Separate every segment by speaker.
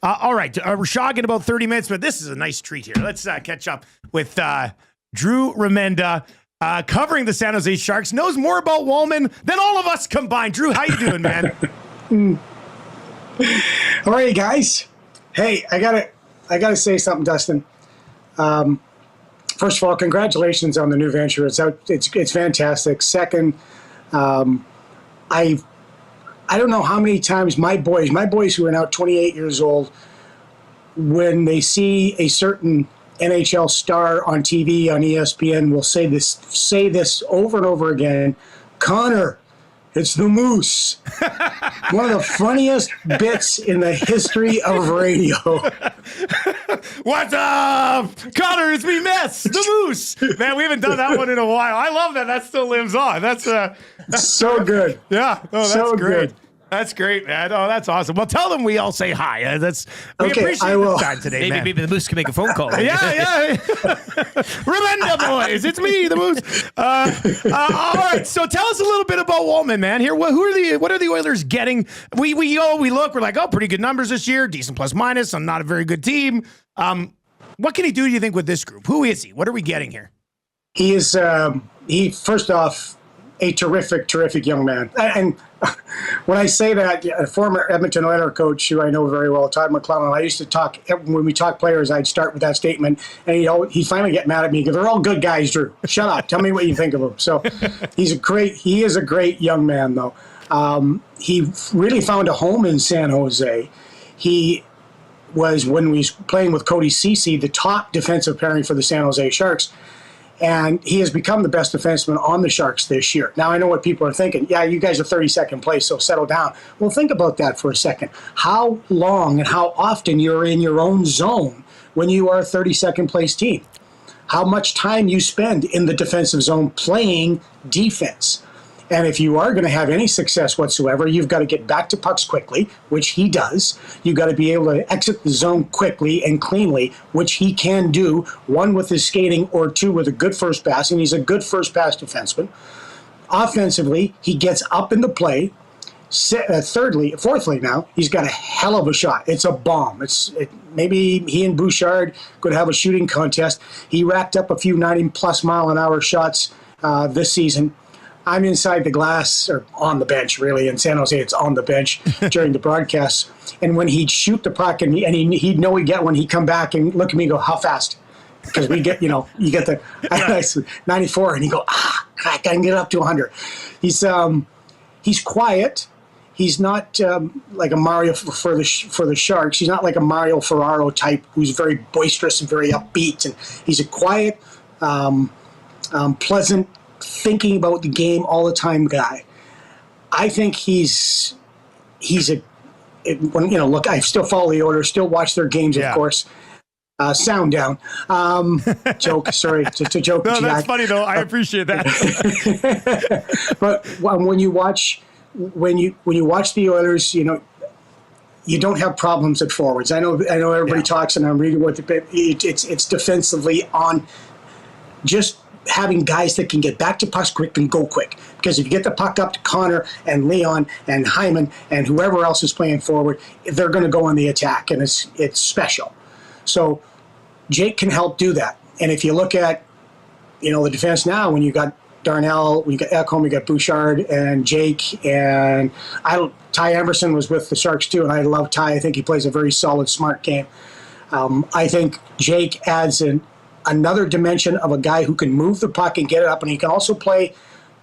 Speaker 1: All right, we're shogging about 30 minutes, but this is a nice treat here. Let's catch up with Drew Remenda, covering the San Jose Sharks, knows more about Walman than all of us combined. Drew, how you doing, man?
Speaker 2: How are you guys? Hey, I gotta say something, Dustin. First of all, congratulations on the new venture. It's out. It's fantastic. Second, I don't know how many times my boys who are now 28 years old, when they see a certain NHL star on TV, on ESPN, will say this over and over again, Connor, it's the Moose. One of the funniest bits in the history of radio.
Speaker 1: What's up? Connor, it's me, Mess, the Moose. Man, we haven't done that one in a while. I love that. That still lives on. That's
Speaker 2: so good.
Speaker 1: Yeah. Oh, that's
Speaker 2: so
Speaker 1: great.
Speaker 2: Good.
Speaker 1: That's great, man. Oh, that's awesome. Well, tell them we all say hi. We appreciate the time today, man.
Speaker 3: Maybe the Moose can make a phone call.
Speaker 1: yeah. Remember, boys, it's me, the Moose. All right, so tell us a little bit about Walman, man. Here, what are the Oilers getting? We look, we're like, oh, pretty good numbers this year, decent plus minus. I'm not a very good team. What can he do you think with this group? Who is he? What are we getting here?
Speaker 2: He is first off a terrific young man. And when I say that, a former Edmonton Oilers coach who I know very well, Todd McClellan, I used to talk, when we talk players, I'd start with that statement, and he'd finally get mad at me because they're all good guys, Drew. Shut up. Tell me what you think of them. So he is a great young man, though. He really found a home in San Jose. He was, when we was playing with Cody Ceci, the top defensive pairing for the San Jose Sharks. And he has become the best defenseman on the Sharks this year. Now, I know what people are thinking. Yeah, you guys are 32nd place, so settle down. Well, think about that for a second. How long and how often you're in your own zone when you are a 32nd place team? How much time you spend in the defensive zone playing defense? And if you are going to have any success whatsoever, you've got to get back to pucks quickly, which he does. You've got to be able to exit the zone quickly and cleanly, which he can do, one with his skating or two with a good first pass, and he's a good first pass defenseman. Offensively, he gets up in the play. Fourthly now, he's got a hell of a shot. It's a bomb. Maybe he and Bouchard could have a shooting contest. He racked up a few 90-plus mile-an-hour shots this season. I'm inside the glass, or on the bench, really. In San Jose, it's on the bench during the broadcast. And when he'd shoot the puck and he'd know he'd get one, he'd come back and look at me and go, how fast? Because we get, you get the 94, and he'd go, I can get up to 100. He's quiet. He's not like a Mario for the Sharks. He's not like a Mario Ferraro type who's very boisterous and very upbeat. And he's a quiet, pleasant, thinking about the game all the time guy. I think look, I still follow the Oilers, still watch their games, of course. Sound down. Joke, sorry, it's a joke.
Speaker 1: No, that's funny though. I appreciate that.
Speaker 2: But when you watch the Oilers, you don't have problems at forwards. I know everybody talks, and I'm reading what it's defensively on just having guys that can get back to pucks quick and go quick. Because if you get the puck up to Connor and Leon and Hyman and whoever else is playing forward, they're going to go on the attack, and it's special. So Jake can help do that. And if you look at, the defense now, when you got Darnell, we got Ekholm, we got Bouchard and Jake, and Ty Emerson was with the Sharks too, and I love Ty. I think he plays a very solid, smart game. I think Jake adds another dimension of a guy who can move the puck and get it up, and he can also play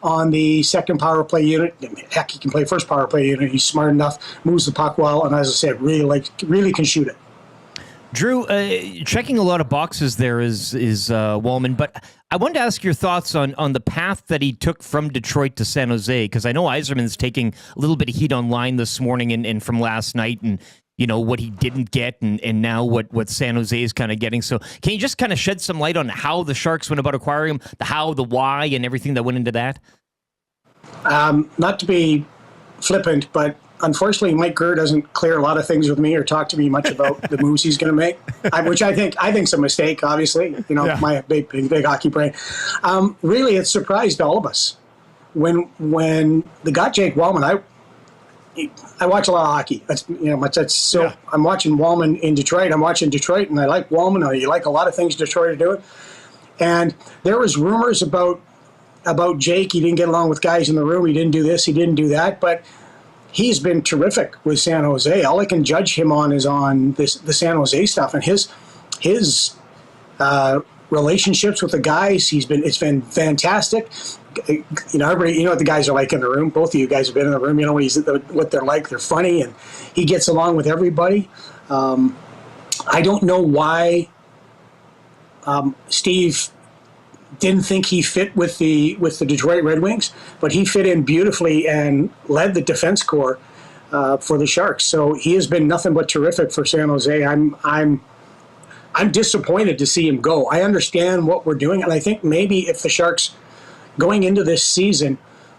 Speaker 2: on the second power play unit. Heck, he can play first power play unit. He's smart enough, moves the puck well, and as I said, really can shoot it.
Speaker 3: Drew, checking a lot of boxes there is Walman, but I wanted to ask your thoughts on the path that he took from Detroit to San Jose, because I know Yzerman's taking a little bit of heat online this morning and from last night, and what he didn't get and now what San Jose is kind of getting. So can you just kind of shed some light on how the Sharks went about acquiring him, the how, the why, and everything that went into that?
Speaker 2: Not to be flippant, but unfortunately, Mike Gurr doesn't clear a lot of things with me or talk to me much about the moves he's going to make, which I think's a mistake. Obviously, my big hockey brain. Really, it surprised all of us when they got Jake Walman. I watch a lot of hockey. That's so.
Speaker 1: Yeah.
Speaker 2: I'm watching Walman in Detroit. I'm watching Detroit, and I like Walman. I like a lot of things Detroit are doing. And there was rumors about Jake. He didn't get along with guys in the room. He didn't do this. He didn't do that. But he's been terrific with San Jose. All I can judge him on is on the San Jose stuff and his relationships with the guys. It's been fantastic. Everybody, you know what the guys are like in the room. Both of you guys have been in the room. You know what they're like. They're funny, and he gets along with everybody. I don't know why Steve didn't think he fit with the Detroit Red Wings, but he fit in beautifully and led the defense corps for the Sharks. So he has been nothing but terrific for San Jose. I'm disappointed to see him go. I understand what we're doing, and I think maybe if the Sharks, going into this season,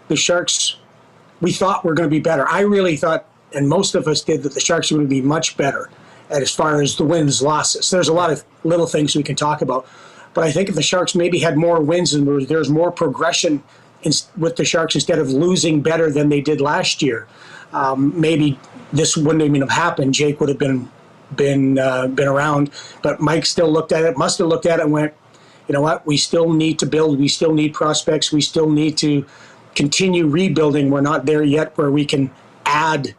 Speaker 2: we thought were going to be better. I really thought, and most of us did, that the Sharks were going to be much better as far as the wins, losses. There's a lot of little things we can talk about. But I think if the Sharks maybe had more wins and there's more progression with the Sharks instead of losing better than they did last year, maybe this wouldn't even have happened. Jake would have been around. But Mike still must have looked at it and went, you know what, we still need to build. We still need prospects. We still need to continue rebuilding. We're not there yet where we can add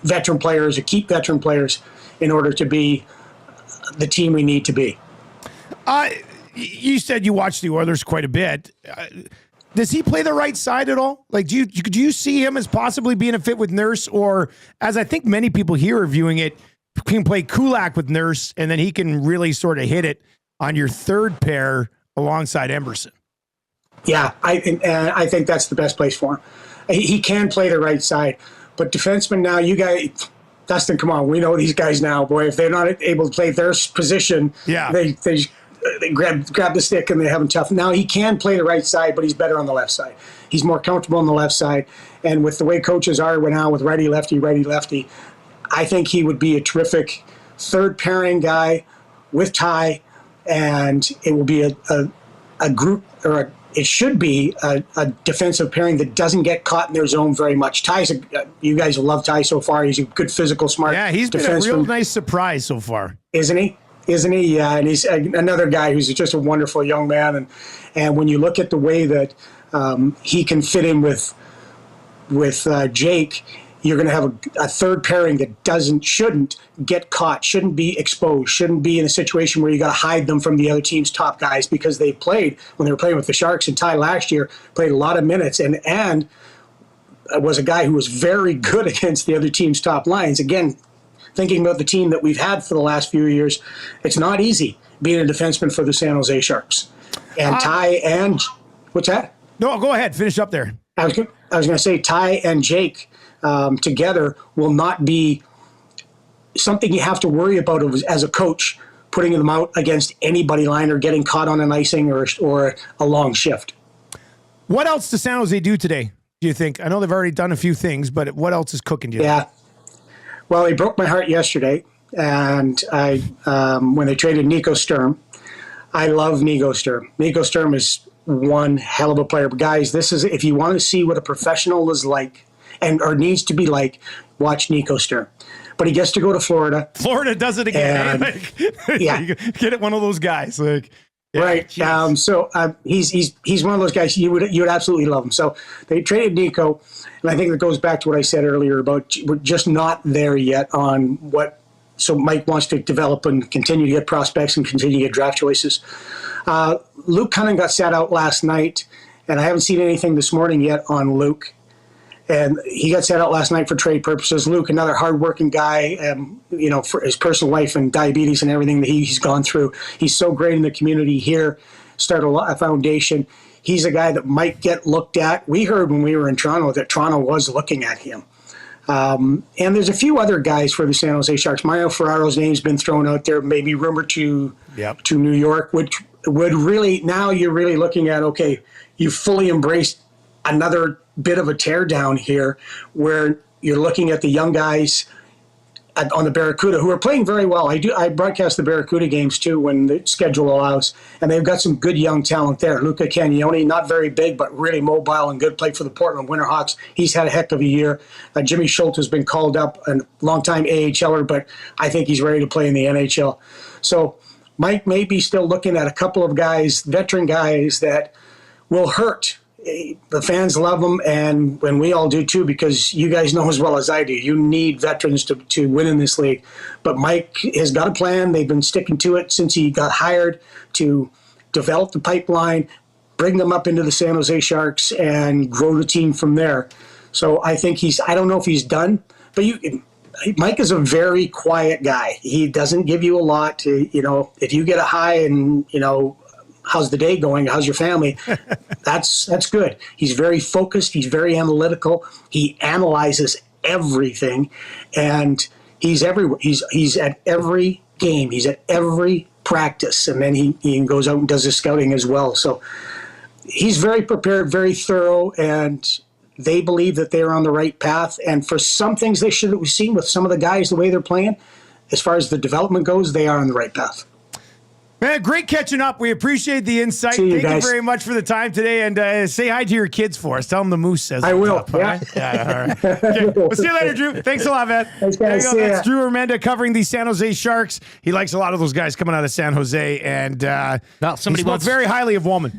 Speaker 2: veteran players or keep veteran players in order to be the team we need to be.
Speaker 1: You said you watch the Oilers quite a bit. Does he play the right side at all? Like, do you see him as possibly being a fit with Nurse, or as I think many people here are viewing it, can play Kulak with Nurse, and then he can really sort of hit it on your third pair alongside Emerson?
Speaker 2: Yeah, I think that's the best place for him. He can play the right side, but defensemen now, you guys, Dustin, come on, we know these guys now. Boy, if they're not able to play their position, they grab the stick and they have him tough. Now he can play the right side, but he's better on the left side. He's more comfortable on the left side, and with the way coaches are now with righty lefty, I think he would be a terrific third pairing guy with Ty, and it will be a group, or it should be a defensive pairing that doesn't get caught in their zone very much. You guys have loved Ty so far. He's a good physical, smart.
Speaker 1: Yeah, he's been a real nice surprise so far,
Speaker 2: isn't he? Yeah, and he's another guy who's just a wonderful young man. And when you look at the way that he can fit in with Jake, you're going to have a third pairing that shouldn't get caught, shouldn't be exposed, shouldn't be in a situation where you got to hide them from the other team's top guys, because they played when they were playing with the Sharks. And Ty last year played a lot of minutes and was a guy who was very good against the other team's top lines. Again, thinking about the team that we've had for the last few years, it's not easy being a defenseman for the San Jose Sharks. And Ty and what's that?
Speaker 1: No, go ahead, finish up there.
Speaker 2: I was going to say Ty and Jake together will not be something you have to worry about as a coach, putting them out against anybody line or getting caught on an icing or a long shift.
Speaker 1: What else does San Jose do today, do you think? I know they've already done a few things, but what else is cooking, do you think?
Speaker 2: Well, they broke my heart yesterday, and when they traded Nico Sturm. I love Nico Sturm. Nico Sturm is one hell of a player. But guys, if you want to see what a professional is like, or needs to be like, watch Nico Sturm. But he gets to go to Florida.
Speaker 1: Florida does it again.
Speaker 2: Yeah,
Speaker 1: get it, one of those guys. Like, yeah,
Speaker 2: right. He's one of those guys you would absolutely love him. So they traded Nico, and I think that goes back to what I said earlier about we're just not there yet on what. So Mike wants to develop and continue to get prospects and continue to get draft choices. Luke Cunningham got sat out last night, and I haven't seen anything this morning yet on Luke. And he got sat out last night for trade purposes. Luke, another hardworking guy, for his personal life and diabetes and everything that he's gone through. He's so great in the community here, started a foundation. He's a guy that might get looked at. We heard when we were in Toronto that Toronto was looking at him. And there's a few other guys for the San Jose Sharks. Mario Ferraro's name's been thrown out there, maybe rumored to New York, which would really, now you're really looking at, okay, you fully embraced another bit of a teardown here where you're looking at the young guys on the Barracuda, who are playing very well. I broadcast the Barracuda games too when the schedule allows, and they've got some good young talent there. Luca Cagnoni, not very big, but really mobile and good. Played for the Portland Winterhawks. He's had a heck of a year. Jimmy Schultz has been called up, a long-time AHLer, but I think he's ready to play in the NHL. So Mike may be still looking at a couple of guys, veteran guys, that will hurt. The fans love them, and we all do too, because you guys know as well as I do, you need veterans to win in this league. But Mike has got a plan. They've been sticking to it since he got hired to develop the pipeline, bring them up into the San Jose Sharks, and grow the team from there. So I think I don't know if he's done, but Mike is a very quiet guy. He doesn't give you a lot. If you get a high and, how's the day going? How's your family? That's good. He's very focused. He's very analytical. He analyzes everything, and he's everywhere. He's at every game. He's at every practice, and then he goes out and does his scouting as well. So he's very prepared, very thorough, and they believe that they're on the right path. And for some things they should have seen with some of the guys, the way they're playing, as far as the development goes, they are on the right path.
Speaker 1: Man, great catching up. We appreciate the insight.
Speaker 2: See you
Speaker 1: Thank
Speaker 2: guys.
Speaker 1: you very much for the time today, and say hi to your kids for us. Tell them the Moose says
Speaker 2: I will.
Speaker 1: Up, all right? Yeah, all right. Okay. We'll see you later, Drew. Thanks a lot, man.
Speaker 2: Thanks,
Speaker 1: There you
Speaker 2: guys.
Speaker 1: go.
Speaker 2: See ya.
Speaker 1: That's Drew Remenda covering the San Jose Sharks. He likes a lot of those guys coming out of San Jose, and
Speaker 3: Well, somebody
Speaker 1: he spoke
Speaker 3: wants
Speaker 1: very highly of Walman.